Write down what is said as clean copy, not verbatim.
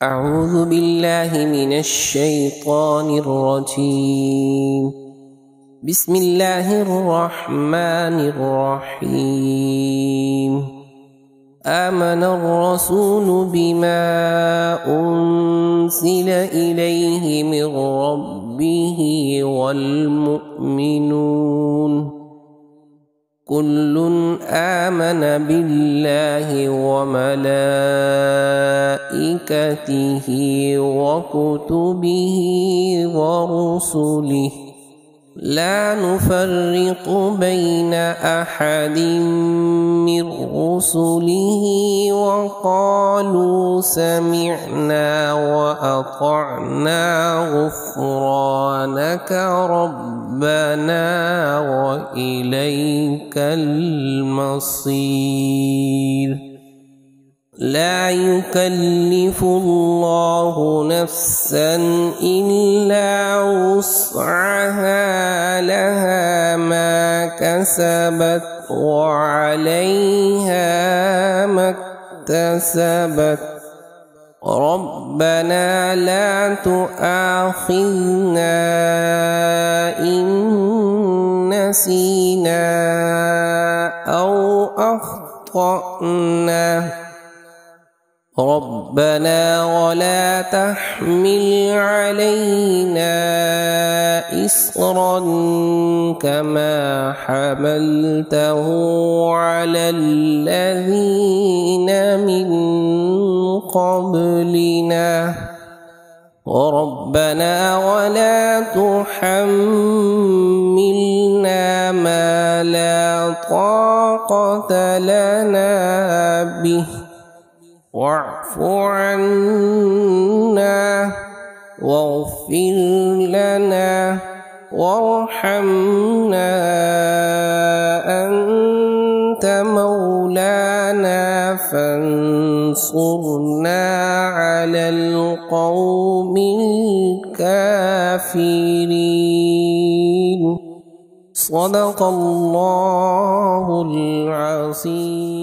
أعوذ بالله من الشيطان الرجيم. بسم الله الرحمن الرحيم. آمن الرسول بما أنزل إليه من ربه والمؤمنون كل آمن بالله وملائكته وكتبه ورسله لا نفرق بين أحد من رسله وقالوا سمعنا وأطعنا غفرانك ربنا وإليك المصير. لا يكلف الله نفسا إلا وسعها لها ما كسبت وعليها ما اكتسبت ربنا لا تؤاخذنا إن نسينا أو أخطأنا ربنا ولا تحمل علينا إصرا كما حملته على الذين من قبلنا ربنا ولا تحملنا ما لا طاقة لنا به واعف عنا واغفر لنا وارحمنا أنت مولانا فانصرنا على القوم الكافرين. صدق الله العظيم.